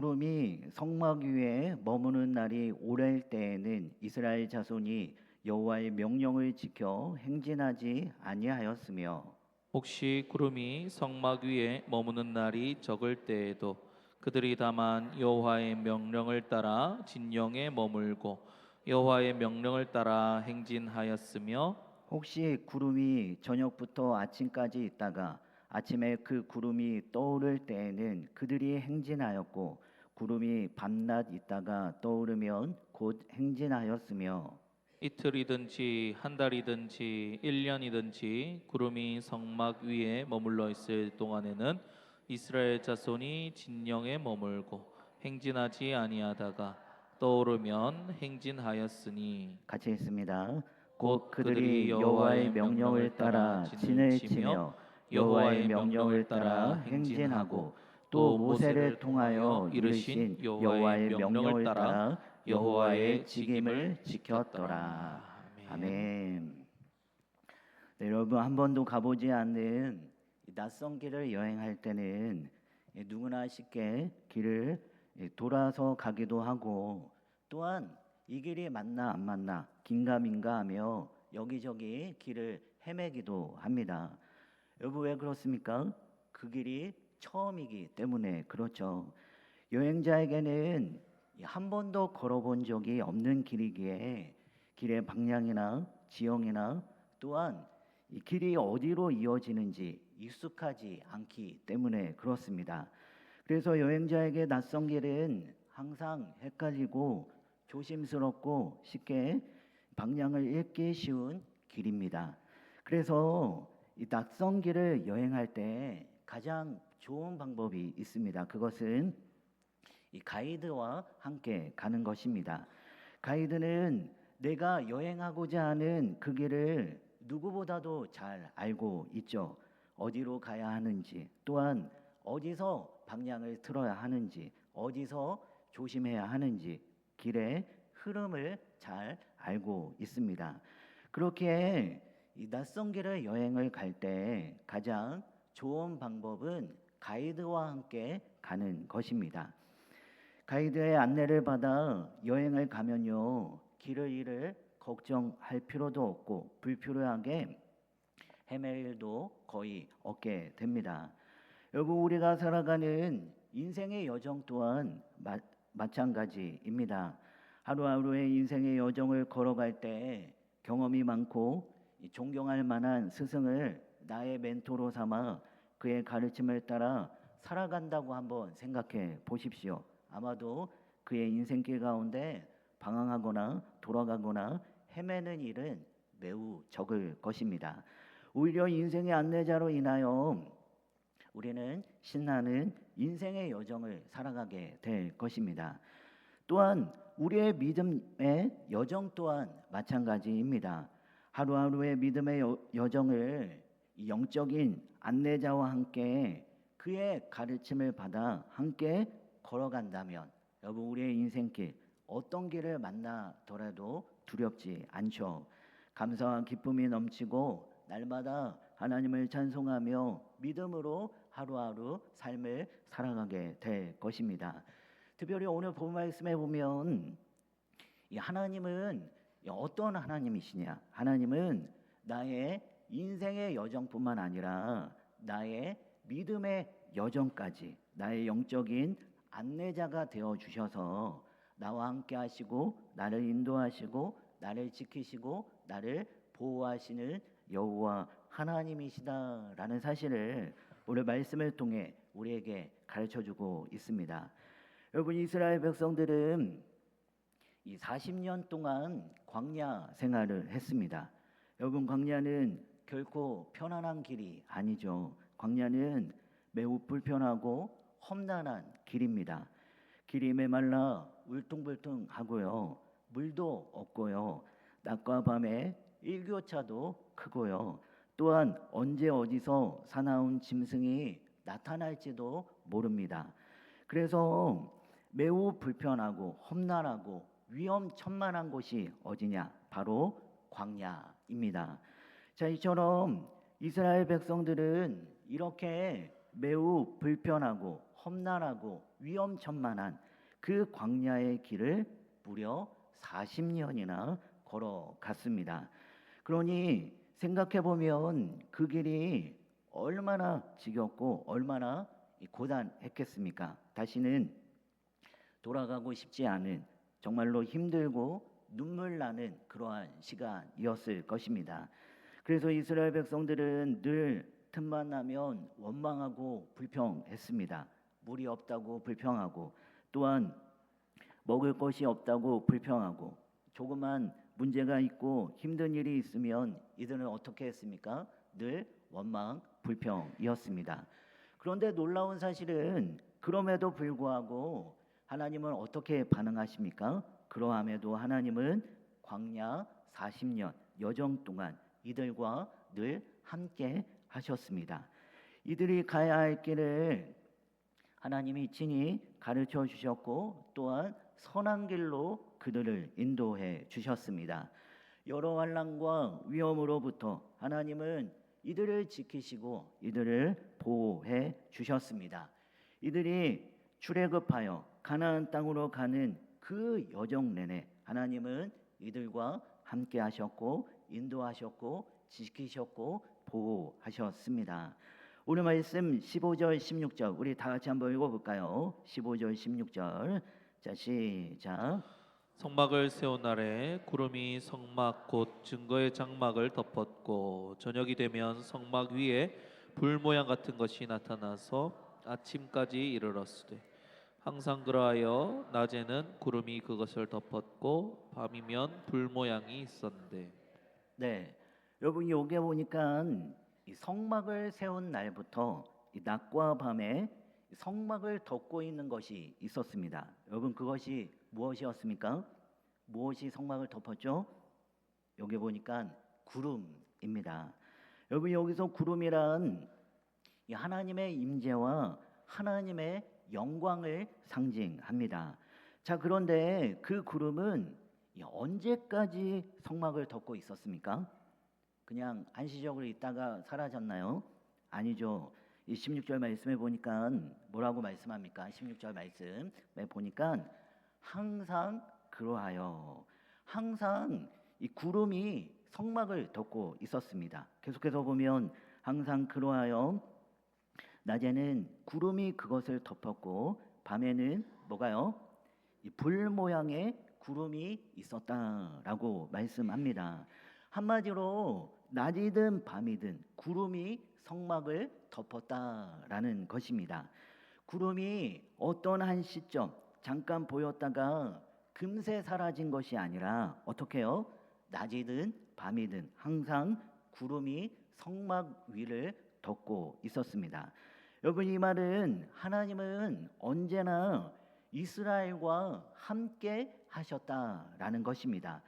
구름이 성막 위에 머무는 날이 오랠 때에는 이스라엘 자손이 여호와의 명령을 지켜 행진하지 아니하였으며 혹시 구름이 성막 위에 머무는 날이 적을 때에도 그들이 다만 여호와의 명령을 따라 진영에 머물고 여호와의 명령을 따라 행진하였으며 혹시 구름이 저녁부터 아침까지 있다가 아침에 그 구름이 떠오를 때에는 그들이 행진하였고 구름이 밤낮 있다가 떠오르면 곧 행진하였으며 이틀이든지 한 달이든지 1년이든지 구름이 성막 위에 머물러 있을 동안에는 이스라엘 자손이 진영에 머물고 행진하지 아니하다가 떠오르면 행진하였으니 같이 있습니다. 곧 곧 그들이 그들이 여호와의 여호와의 명령을 명령을 따라 따라 진을 진을 치며 치며 여호와의 여호와의 명령을 명령을 따라 따라 행진하고 행진하고 또 또 모세를 모세를 통하여 통하여 이르신 이르신 여호와의 여호와의 명령을 명령을 따라 따라 여호와의 여호와의 직임을 직임을 지켰더라. 지켰더라. 아멘. 아멘. 네, 여러분 한 번도 가보지 않는 이 낯선 길을 여행할 때는 누구나 쉽게 길을 돌아서 가기도 하고 또한 이 길이 맞나 안 맞나 긴가민가 하며 여기저기 길을 헤매기도 합니다. 여러분 왜 그렇습니까? 그 길이 처음이기 때문에 그렇죠. 여행자에게는 한 번도 걸어본 적이 없는 길이기에 길의 방향이나 지형이나 또한 이 길이 어디로 이어지는지 익숙하지 않기 때문에 그렇습니다. 그래서 여행자에게 낯선 길은 항상 헷갈리고 조심스럽고 쉽게 방향을 잃기 쉬운 길입니다. 그래서 이 낯선 길을 여행할 때 가장 좋은 방법이 있습니다. 그것은 이 가이드와 함께 가는 것입니다. 가이드는 내가 여행하고자 하는 그 길을 누구보다도 잘 알고 있죠. 어디로 가야 하는지, 또한 어디서 방향을 틀어야 하는지, 어디서 조심해야 하는지, 길의 흐름을 잘 알고 있습니다. 그렇게 이 낯선 길을 여행을 갈 때 가장 좋은 방법은 가이드와 함께 가는 것입니다. 가이드의 안내를 받아 여행을 가면요, 길을 잃을 걱정할 필요도 없고 불필요하게 헤맬 일도 거의 없게 됩니다. 여러분 우리가 살아가는 인생의 여정 또한 마찬가지입니다. 하루하루의 인생의 여정을 걸어갈 때 경험이 많고 존경할 만한 스승을 나의 멘토로 삼아 그의 가르침을 따라 살아간다고 한번 생각해 보십시오. 아마도 그의 인생길 가운데 방황하거나 돌아가거나 헤매는 일은 매우 적을 것입니다. 오히려 인생의 안내자로 인하여 우리는 신나는 인생의 여정을 살아가게 될 것입니다. 또한 우리의 믿음의 여정 또한 마찬가지입니다. 하루하루의 믿음의 여정을 영적인 안내자와 함께 그의 가르침을 받아 함께 걸어간다면 여러분 우리의 인생길 어떤 길을 만나더라도 두렵지 않죠. 감사와 기쁨이 넘치고 날마다 하나님을 찬송하며 믿음으로 하루하루 삶을 살아가게 될 것입니다. 특별히 오늘 본 말씀에 보면 이 하나님은 어떤 하나님이시냐? 하나님은 나의 인생의 여정뿐만 아니라 나의 믿음의 여정까지 나의 영적인 안내자가 되어 주셔서 나와 함께 하시고 나를 인도하시고 나를 지키시고 나를 보호하시는 여호와 하나님이시다라는 사실을 오늘 말씀을 통해 우리에게 가르쳐 주고 있습니다. 여러분 이스라엘 백성들은 이 40년 동안 광야 생활을 했습니다. 여러분 광야는 결코 편안한 길이 아니죠. 광야는 매우 불편하고 험난한 길입니다. 길이 메말라 울퉁불퉁하고요. 물도 없고요. 낮과 밤에 일교차도 크고요. 또한 언제 어디서 사나운 짐승이 나타날지도 모릅니다. 그래서 매우 불편하고 험난하고 위험천만한 곳이 어디냐? 바로 광야입니다. 자, 이처럼 이스라엘 백성들은 이렇게 매우 불편하고 험난하고 위험천만한 그 광야의 길을 무려 40년이나 걸어갔습니다. 그러니 생각해 보면 그 길이 얼마나 지겹고 얼마나 고단했겠습니까? 다시는 돌아가고 싶지 않은, 정말로 힘들고 눈물 나는 그러한 시간이었을 것입니다. 그래서 이스라엘 백성들은 늘 틈만 나면 원망하고 불평했습니다. 물이 없다고 불평하고, 또한 먹을 것이 없다고 불평하고, 조그만 문제가 있고 힘든 일이 있으면 이들은 어떻게 했습니까? 늘 원망 불평이었습니다. 그런데 놀라운 사실은 그럼에도 불구하고 하나님은 어떻게 반응하십니까? 그러함에도 하나님은 광야 40년 여정 동안 이들과 늘 함께 하셨습니다. 이들이 가야 할 길을 하나님이 친히 가르쳐 주셨고, 또한 선한 길로 그들을 인도해 주셨습니다. 여러 환난과 위험으로부터 하나님은 이들을 지키시고 이들을 보호해 주셨습니다. 이들이 출애굽하여 가나안 땅으로 가는 그 여정 내내 하나님은 이들과 함께 하셨고 인도하셨고 지키셨고 보호하셨습니다. 오늘 말씀 15절 16절 우리 다 같이 한번 읽어볼까요? 15절 16절 자 시작. 성막을 세운 날에 구름이 성막 곧 증거의 장막을 덮었고 저녁이 되면 성막 위에 불 모양 같은 것이 나타나서 아침까지 이르렀으되 항상 그러하여 낮에는 구름이 그것을 덮었고 밤이면 불 모양이 있었는데. 네, 여러분 여기 보니까 이 성막을 세운 날부터 이 낮과 밤에 성막을 덮고 있는 것이 있었습니다. 여러분 그것이 무엇이었습니까? 무엇이 성막을 덮었죠? 여기 보니까 구름입니다. 여러분 여기서 구름이란 이 하나님의 임재와 하나님의 영광을 상징합니다. 자, 그런데 그 구름은 언제까지 성막을 덮고 있었습니까? 그냥 한시적으로 있다가 사라졌나요? 아니죠. 이 16절 말씀에 보니까 뭐라고 말씀합니까? 16절 말씀에 보니까 항상 그러하여, 항상 이 구름이 성막을 덮고 있었습니다. 계속해서 보면 항상 그러하여 낮에는 구름이 그것을 덮었고 밤에는 뭐가요? 이 불 모양의 구름이 있었다라고 말씀합니다. 한마디로 낮이든 밤이든 구름이 성막을 덮었다라는 것입니다. 구름이 어떤 한 시점 잠깐 보였다가 금세 사라진 것이 아니라 어떻게 해요? 낮이든 밤이든 항상 구름이 성막 위를 덮고 있었습니다. 여러분 이 말은 하나님은 언제나 이스라엘과 함께 하셨다라는 것입니다.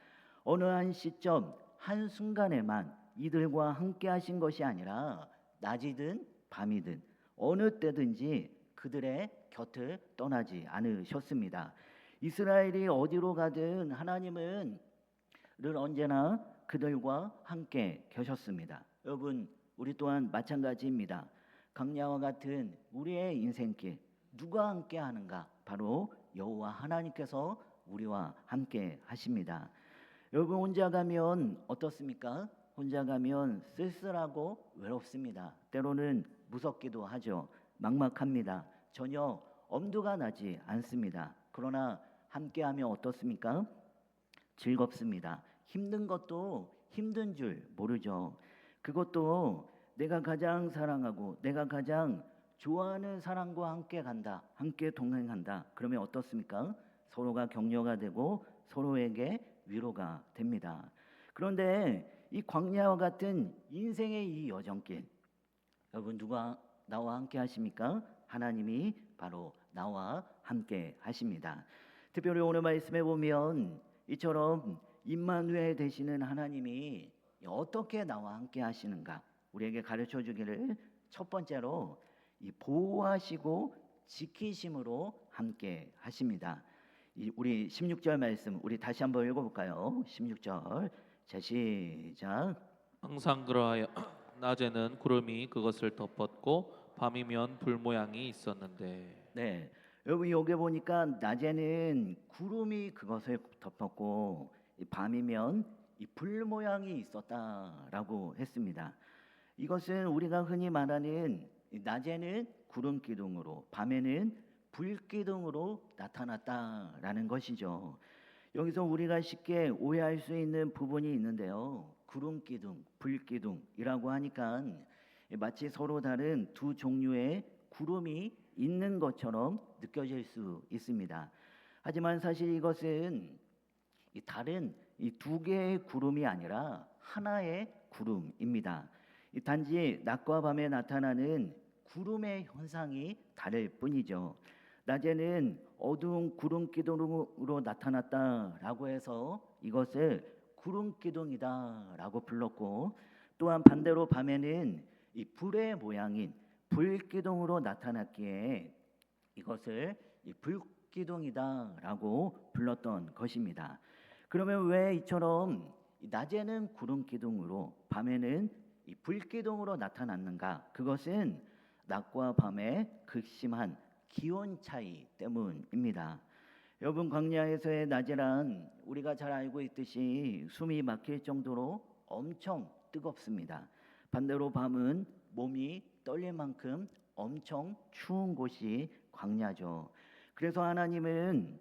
어느 한 시점 한순간에만 이들과 함께 하신 것이 아니라 낮이든 밤이든 어느 때든지 그들의 곁을 떠나지 않으셨습니다. 이스라엘이 어디로 가든 하나님은 늘 언제나 그들과 함께 계셨습니다. 여러분 우리 또한 마찬가지입니다. 강야와 같은 우리의 인생길 누가 함께 하는가? 바로 여호와 하나님께서 우리와 함께 하십니다. 여러분 혼자 가면 어떻습니까? 혼자 가면 쓸쓸하고 외롭습니다. 때로는 무섭기도 하죠. 막막합니다. 전혀 엄두가 나지 않습니다. 그러나 함께하면 어떻습니까? 즐겁습니다. 힘든 것도 힘든 줄 모르죠. 그것도 내가 가장 사랑하고 내가 가장 좋아하는 사람과 함께 간다, 함께 동행한다. 그러면 어떻습니까? 서로가 격려가 되고 서로에게 위로가 됩니다. 그런데 이 광야와 같은 인생의 이 여정길, 여러분 누가 나와 함께 하십니까? 하나님이 바로 나와 함께 하십니다. 특별히 오늘 말씀에 보면 이처럼 임마누엘 되시는 하나님이 어떻게 나와 함께 하시는가 우리에게 가르쳐 주기를 첫 번째로 이 보호하시고 지키심으로 함께 하십니다. 우리 16절 말씀 우리 다시 한번 읽어볼까요? 16절 자 시작. 항상 그러하여 낮에는 구름이 그것을 덮었고 밤이면 불 모양이 있었는데. 네, 여러분 여기 보니까 낮에는 구름이 그것을 덮었고 이 밤이면 이 불 모양이 있었다라고 했습니다. 이것은 우리가 흔히 말하는 이 낮에는 구름 기둥으로 밤에는 불 기둥으로 나타났다라는 것이죠. 여기서 우리가 쉽게 오해할 수 있는 부분이 있는데요. 구름 기둥, 불 기둥이라고 하니까 마치 서로 다른 두 종류의 구름이 있는 것처럼 느껴질 수 있습니다. 하지만 사실 이것은 이 다른 이 두 개의 구름이 아니라 하나의 구름입니다. 이 단지 낮과 밤에 나타나는 구름의 현상이 다를 뿐이죠. 낮에는 어두운 구름 기둥으로 나타났다라고 해서 이것을 구름 기둥이다라고 불렀고, 또한 반대로 밤에는 이 불의 모양인 불 기둥으로 나타났기에 이것을 이 불기둥이다라고 불렀던 것입니다. 그러면 왜 이처럼 낮에는 구름 기둥으로 밤에는 이 불기둥으로 나타났는가? 그것은 낮과 밤의 극심한 기온 차이 때문입니다. 여러분 광야에서의 낮이란 우리가 잘 알고 있듯이 숨이 막힐 정도로 엄청 뜨겁습니다. 반대로 밤은 몸이 떨릴 만큼 엄청 추운 곳이 광야죠. 그래서 하나님은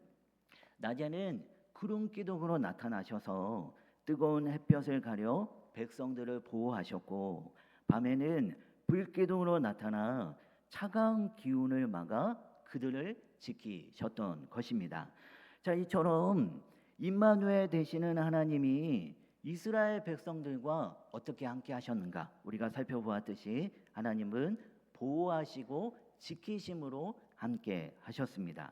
낮에는 구름 기둥으로 나타나셔서 뜨거운 햇볕을 가려 백성들을 보호하셨고, 밤에는 불 기둥으로 나타나 차가운 기운을 막아 그들을 지키셨던 것입니다. 자, 이처럼 임마누엘 되시는 하나님이 이스라엘 백성들과 어떻게 함께 하셨는가? 우리가 살펴보았듯이 하나님은 보호하시고 지키심으로 함께 하셨습니다.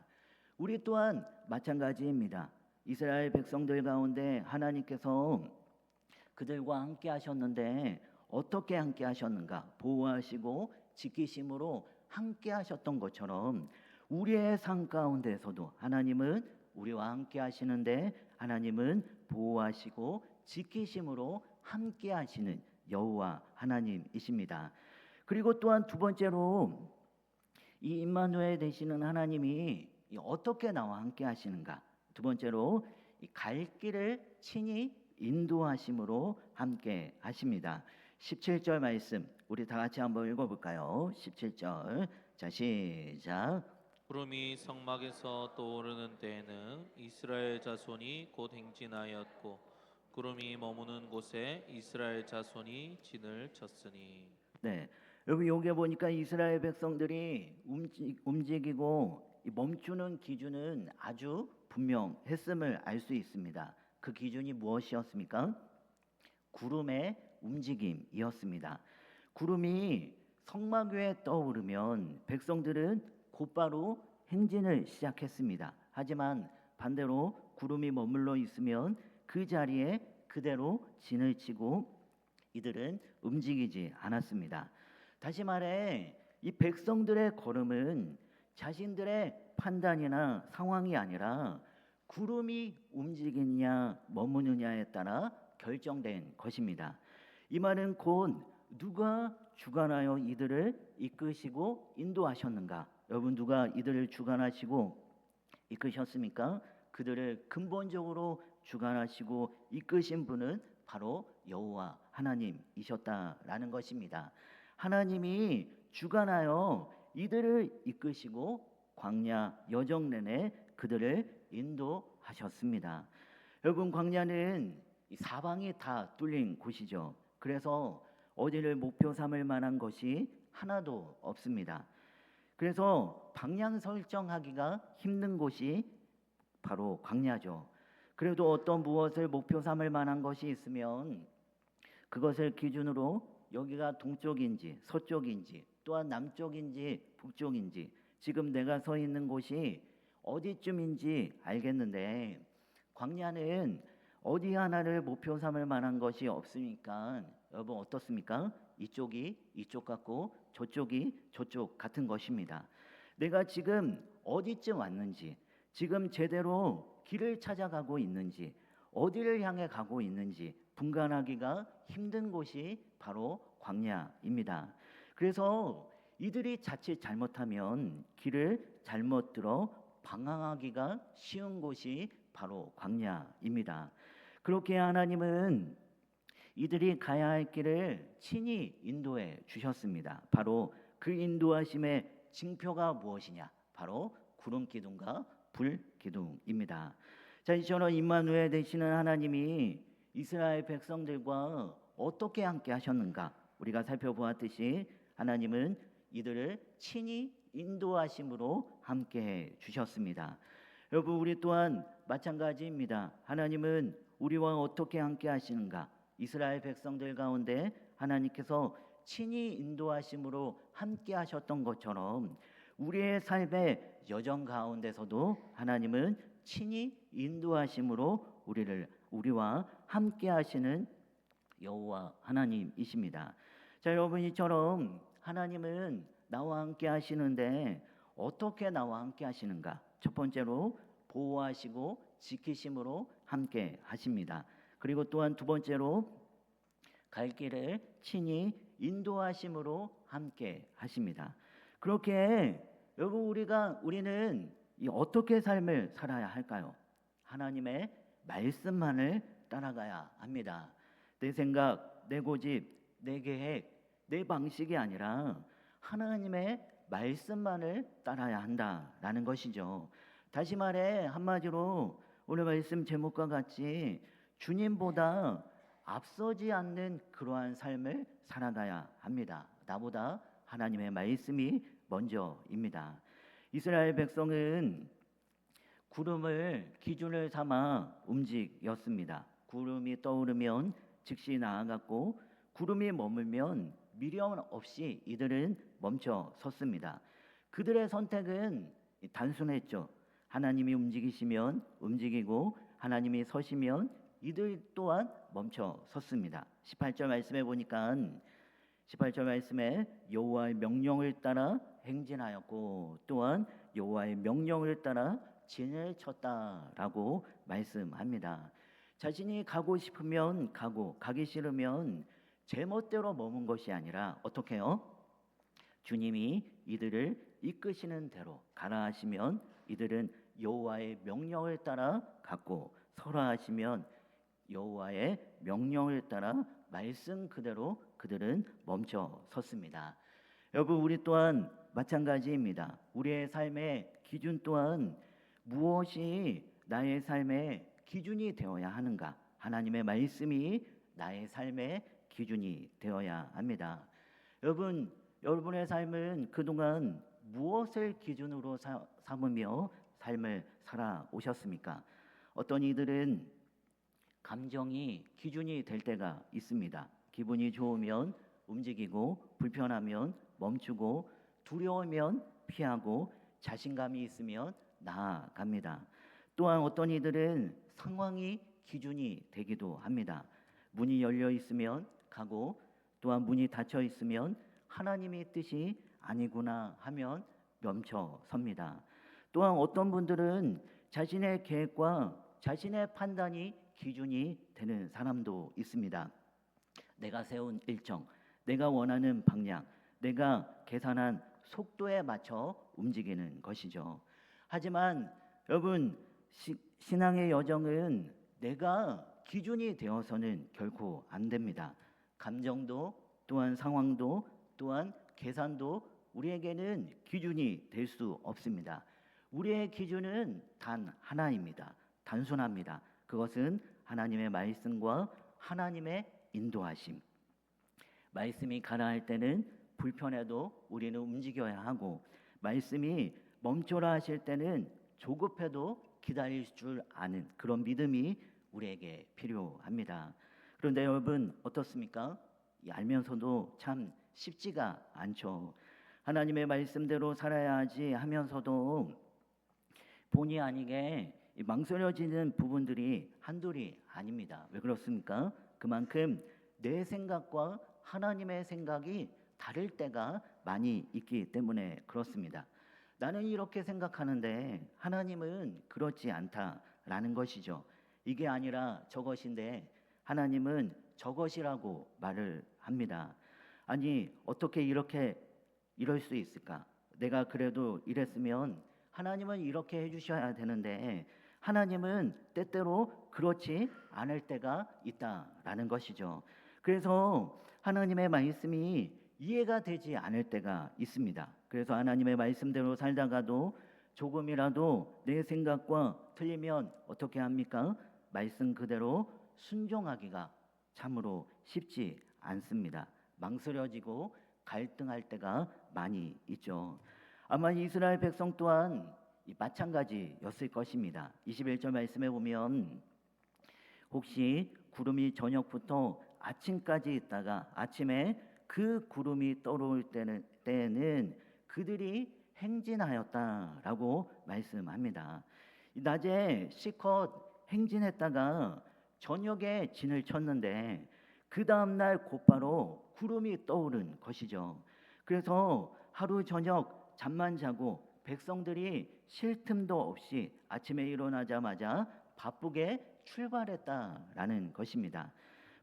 우리 또한 마찬가지입니다. 이스라엘 백성들 가운데 하나님께서 그들과 함께 하셨는데 어떻게 함께 하셨는가? 보호하시고 지키심으로 함께 하셨던 것처럼 우리의 삶 가운데서도 하나님은 우리와 함께 하시는데 하나님은 보호하시고 지키심으로 함께 하시는 여호와 하나님이십니다. 그리고 또한 두 번째로 이 임마누엘 되시는 하나님이 어떻게 나와 함께 하시는가? 두 번째로 이 갈 길을 친히 인도하심으로 함께 하십니다. 17절 말씀 우리 다 같이 한번 읽어볼까요? 17절 자 시작. 구름이 성막에서 떠오르는 때에는 이스라엘 자손이 곧 행진하였고 구름이 머무는 곳에 이스라엘 자손이 진을 쳤으니. 네, 여러분 여기 보니까 이스라엘 백성들이 움직이고 멈추는 기준은 아주 분명했음을 알 수 있습니다. 그 기준이 무엇이었습니까? 구름의 움직임이었습니다. 구름이 성막 위에 떠오르면 백성들은 곧바로 행진을 시작했습니다. 하지만 반대로 구름이 머물러 있으면 그 자리에 그대로 진을 치고 이들은 움직이지 않았습니다. 다시 말해 이 백성들의 걸음은 자신들의 판단이나 상황이 아니라 구름이 움직이느냐 머무느냐에 따라 결정된 것입니다. 이 말은 곧 누가 주관하여 이들을 이끄시고 인도하셨는가? 여러분 누가 이들을 주관하시고 이끄셨습니까? 그들을 근본적으로 주관하시고 이끄신 분은 바로 여호와 하나님이셨다라는 것입니다. 하나님이 주관하여 이들을 이끄시고 광야 여정 내내 그들을 인도하셨습니다. 여러분 광야는 이 사방이 다 뚫린 곳이죠. 그래서 어디를 목표 삼을 만한 것이 하나도 없습니다. 그래서 방향 설정하기가 힘든 곳이 바로 광야죠. 그래도 어떤 무엇을 목표 삼을 만한 것이 있으면 그것을 기준으로 여기가 동쪽인지 서쪽인지 또한 남쪽인지 북쪽인지 지금 내가 서 있는 곳이 어디쯤인지 알겠는데 광야는 어디 하나를 목표 삼을 만한 것이 없으니까 여러분 어떻습니까? 이쪽이 이쪽 같고 저쪽이 저쪽 같은 것입니다. 내가 지금 어디쯤 왔는지 지금 제대로 길을 찾아가고 있는지 어디를 향해 가고 있는지 분간하기가 힘든 곳이 바로 광야입니다. 그래서 이들이 자칫 잘못하면 길을 잘못 들어 방황하기가 쉬운 곳이 바로 광야입니다. 그렇게 하나님은 이들이 가야 할 길을 친히 인도해 주셨습니다. 바로 그 인도하심의 징표가 무엇이냐? 바로 구름 기둥과 불 기둥입니다. 자, 이처럼 임마누엘 되시는 하나님이 이스라엘 백성들과 어떻게 함께 하셨는가? 우리가 살펴보았듯이 하나님은 이들을 친히 인도하심으로 함께 해 주셨습니다. 여러분, 우리 또한 마찬가지입니다. 하나님은 우리와 어떻게 함께 하시는가? 이스라엘 백성들 가운데 하나님께서 친히 인도하심으로 함께 하셨던 것처럼 우리의 삶의 여정 가운데서도 하나님은 친히 인도하심으로 우리와 함께 하시는 여호와 하나님이십니다. 자, 여러분, 이처럼 하나님은 나와 함께 하시는데 어떻게 나와 함께 하시는가? 첫 번째로 보호하시고 지키심으로 함께 하십니다. 그리고 또한 두 번째로 갈 길을 친히 인도하심으로 함께 하십니다. 그렇게 여러분, 우리는 어떻게 삶을 살아야 할까요? 하나님의 말씀만을 따라가야 합니다. 내 생각, 내 고집, 내 계획, 내 방식이 아니라 하나님의 말씀만을 따라야 한다라는 것이죠. 다시 말해 한마디로 오늘 말씀 제목과 같이 주님보다 앞서지 않는 그러한 삶을 살아가야 합니다. 나보다 하나님의 말씀이 먼저입니다. 이스라엘 백성은 구름을 기준을 삼아 움직였습니다. 구름이 떠오르면 즉시 나아갔고 구름이 머물면 미련 없이 이들은 멈춰 섰습니다. 그들의 선택은 단순했죠. 하나님이 움직이시면 움직이고 하나님이 서시면 이들 또한 멈춰 섰습니다. 18절 말씀에 보니까 18절 말씀에 여호와의 명령을 따라 행진하였고 또한 여호와의 명령을 따라 진을 쳤다라고 말씀합니다. 자신이 가고 싶으면 가고 가기 싫으면 제멋대로 머문 것이 아니라 어떻게 해요? 주님이 이들을 이끄시는 대로 가라 하시면 이들은 여호와의 명령을 따라 갔고 서라 하시면 여호와의 명령을 따라 말씀 그대로 그들은 멈춰 섰습니다. 여러분, 우리 또한 마찬가지입니다. 우리의 삶의 기준 또한 무엇이 나의 삶의 기준이 되어야 하는가? 하나님의 말씀이 나의 삶의 기준이 되어야 합니다. 여러분의 삶은 그동안 무엇을 기준으로 삼으며 삶을 살아오셨습니까? 어떤 이들은 감정이 기준이 될 때가 있습니다. 기분이 좋으면 움직이고 불편하면 멈추고 두려우면 피하고 자신감이 있으면 나아갑니다. 또한 어떤 이들은 상황이 기준이 되기도 합니다. 문이 열려 있으면 가고 또한 문이 닫혀 있으면 하나님의 뜻이 아니구나 하면 멈춰 섭니다. 또한 어떤 분들은 자신의 계획과 자신의 판단이 기준이 되는 사람도 있습니다. 내가 세운 일정, 내가 원하는 방향, 내가 계산한 속도에 맞춰 움직이는 것이죠. 하지만 여러분, 신앙의 여정은 내가 기준이 되어서는 결코 안 됩니다. 감정도 또한 상황도 또한 계산도 우리에게는 기준이 될 수 없습니다. 우리의 기준은 단 하나입니다. 단순합니다. 그것은 하나님의 말씀과 하나님의 인도하심. 말씀이 가라 할 때는 불편해도 우리는 움직여야 하고 말씀이 멈춰라 하실 때는 조급해도 기다릴 줄 아는 그런 믿음이 우리에게 필요합니다. 그런데 여러분 어떻습니까? 알면서도 참 쉽지가 않죠. 하나님의 말씀대로 살아야 하지 하면서도 본의 아니게 망설여지는 부분들이 한둘이 아닙니다. 왜 그렇습니까? 그만큼 내 생각과 하나님의 생각이 다를 때가 많이 있기 때문에 그렇습니다. 나는 이렇게 생각하는데 하나님은 그렇지 않다라는 것이죠. 이게 아니라 저것인데 하나님은 저것이라고 말을 합니다. 아니 어떻게 이럴 수 있을까? 내가 그래도 이랬으면 하나님은 이렇게 해주셔야 되는데 하나님은 때때로 그렇지 않을 때가 있다라는 것이죠. 그래서 하나님의 말씀이 이해가 되지 않을 때가 있습니다. 그래서 하나님의 말씀대로 살다가도 조금이라도 내 생각과 틀리면 어떻게 합니까? 말씀 그대로 순종하기가 참으로 쉽지 않습니다. 망설여지고 갈등할 때가 많이 있죠. 아마 이스라엘 백성 또한 마찬가지였을 것입니다. 21절 말씀에 보면 혹시 구름이 저녁부터 아침까지 있다가 아침에 그 구름이 떠오를 때는 그들이 행진하였다라고 말씀합니다. 낮에 실컷 행진했다가 저녁에 진을 쳤는데 그 다음날 곧바로 구름이 떠오른 것이죠. 그래서 하루 저녁 잠만 자고 백성들이 쉴 틈도 없이 아침에 일어나자마자 바쁘게 출발했다라는 것입니다.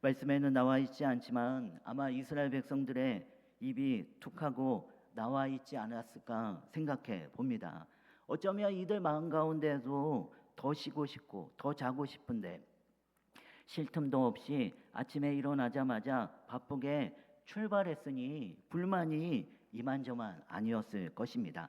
말씀에는 나와 있지 않지만 아마 이스라엘 백성들의 입이 툭하고 나와 있지 않았을까 생각해 봅니다. 어쩌면 이들 마음 가운데도 더 쉬고 싶고 더 자고 싶은데 쉴 틈도 없이 아침에 일어나자마자 바쁘게 출발했으니 불만이 이만저만 아니었을 것입니다.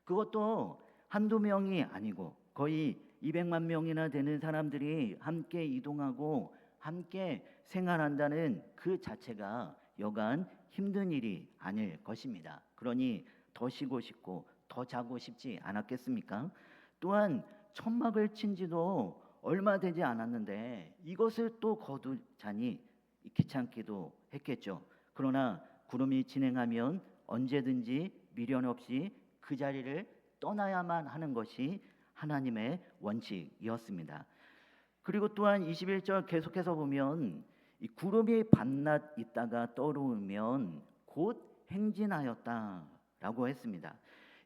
그것도 한두 명이 아니고 거의 200만 명이나 되는 사람들이 함께 이동하고 함께 생활한다는 그 자체가 여간 힘든 일이 아닐 것입니다. 그러니 더 쉬고 싶고 더 자고 싶지 않았겠습니까? 또한 천막을 친 지도 얼마 되지 않았는데 이것을 또 거두자니 귀찮기도 했겠죠. 그러나 구름이 진행하면 언제든지 미련 없이 그 자리를 떠나야만 하는 것이 하나님의 원칙이었습니다. 그리고 또한 21절 계속해서 보면 이 구름이 밤낮 있다가 떠오르면 곧 행진하였다라고 했습니다.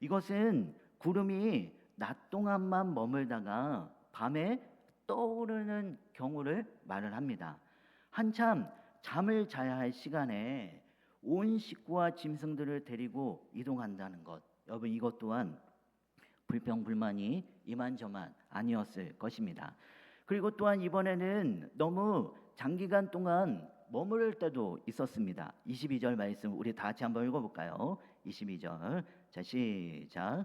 이것은 구름이 낮 동안만 머물다가 밤에 떠오르는 경우를 말을 합니다. 한참 잠을 자야 할 시간에 온 식구와 짐승들을 데리고 이동한다는 것, 여러분 이것 또한 불평불만이 이만저만 아니었을 것입니다. 그리고 또한 이번에는 너무 장기간 동안 머무를 때도 있었습니다. 22절 말씀 우리 다 같이 한번 읽어볼까요? 22절 자 시작.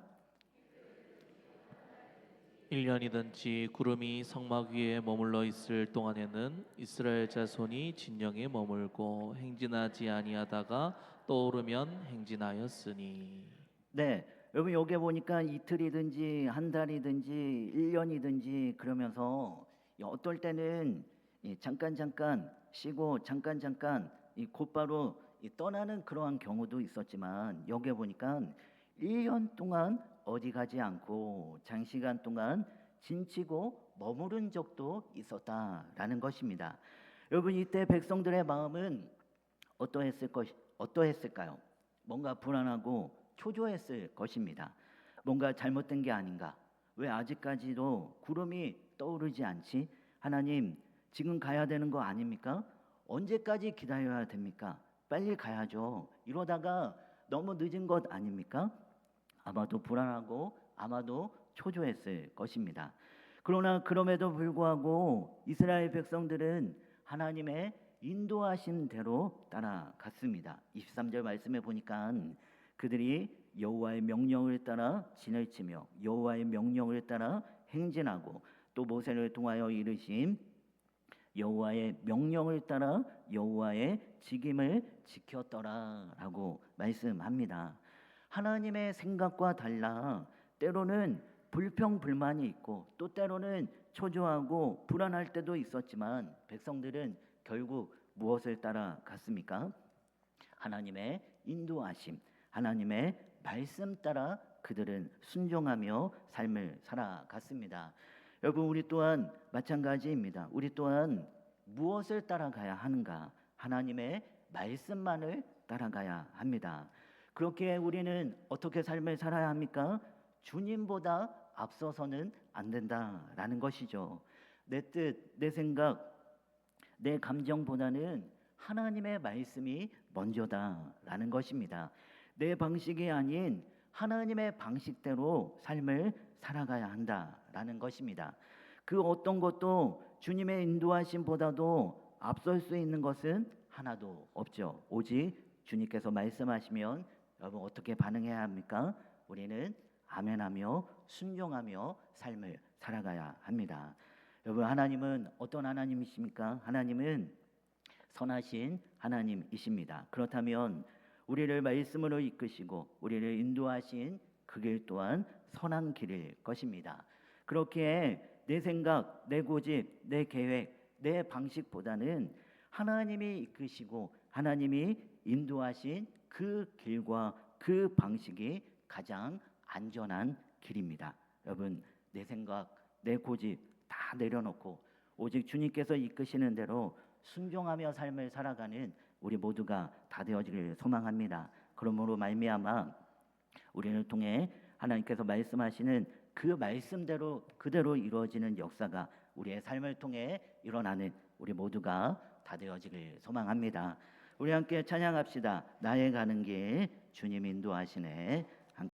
1년이든지 구름이 성막 위에 머물러 있을 동안에는 이스라엘 자손이 진영에 머물고 행진하지 아니하다가 떠오르면 행진하였으니. 네, 여러분 여기 보니까 이틀이든지 한 달이든지 1년이든지 그러면서 어떨 때는 잠깐 쉬고 잠깐 곧바로 떠나는 그러한 경우도 있었지만 여기 보니까 1년 동안 어디 가지 않고 장시간 동안 진치고 머무른 적도 있었다라는 것입니다. 여러분 이때 백성들의 마음은 어떠했을까요? 뭔가 불안하고 초조했을 것입니다. 뭔가 잘못된 게 아닌가? 왜 아직까지도 구름이 떠오르지 않지? 하나님, 지금 가야 되는 거 아닙니까? 언제까지 기다려야 됩니까? 빨리 가야죠. 이러다가 너무 늦은 것 아닙니까? 아마도 불안하고 아마도 초조했을 것입니다. 그러나 그럼에도 불구하고 이스라엘 백성들은 하나님의 인도하신 대로 따라갔습니다. 23절 말씀에 보니까 그들이 여호와의 명령을 따라 진을 치며 여호와의 명령을 따라 행진하고 또 모세를 통하여 이르신 여호와의 명령을 따라 여호와의 직임을 지켰더라라고 말씀합니다. 하나님의 생각과 달라 때로는 불평불만이 있고 또 때로는 초조하고 불안할 때도 있었지만 백성들은 결국 무엇을 따라갔습니까? 하나님의 인도하심, 하나님의 말씀 따라 그들은 순종하며 삶을 살아갔습니다. 여러분 우리 또한 마찬가지입니다. 우리 또한 무엇을 따라가야 하는가? 하나님의 말씀만을 따라가야 합니다. 그렇게 우리는 어떻게 삶을 살아야 합니까? 주님보다 앞서서는 안 된다라는 것이죠. 내 뜻, 내 생각, 내 감정보다는 하나님의 말씀이 먼저다라는 것입니다. 내 방식이 아닌 하나님의 방식대로 삶을 살아가야 한다라는 것입니다. 그 어떤 것도 주님의 인도하심보다도 앞설 수 있는 것은 하나도 없죠. 오직 주님께서 말씀하시면 여러분 어떻게 반응해야 합니까? 우리는 아멘하며 순종하며 삶을 살아가야 합니다. 여러분 하나님은 어떤 하나님이십니까? 하나님은 선하신 하나님이십니다. 그렇다면 우리를 말씀으로 이끄시고 우리를 인도하신 그 길 또한 선한 길일 것입니다. 그렇게 내 생각, 내 고집, 내 계획, 내 방식보다는 하나님이 이끄시고 하나님이 인도하신 그 길과 그 방식이 가장 안전한 길입니다. 여러분 내 생각, 내 고집 다 내려놓고 오직 주님께서 이끄시는 대로 순종하며 삶을 살아가는 우리 모두가 다 되어지길 소망합니다. 그러므로 말미암아 우리를 통해 하나님께서 말씀하시는 그 말씀대로 그대로 이루어지는 역사가 우리의 삶을 통해 일어나는 우리 모두가 다 되어지길 소망합니다. 우리 함께 찬양합시다. 나의 가는 길 주님 인도하시네.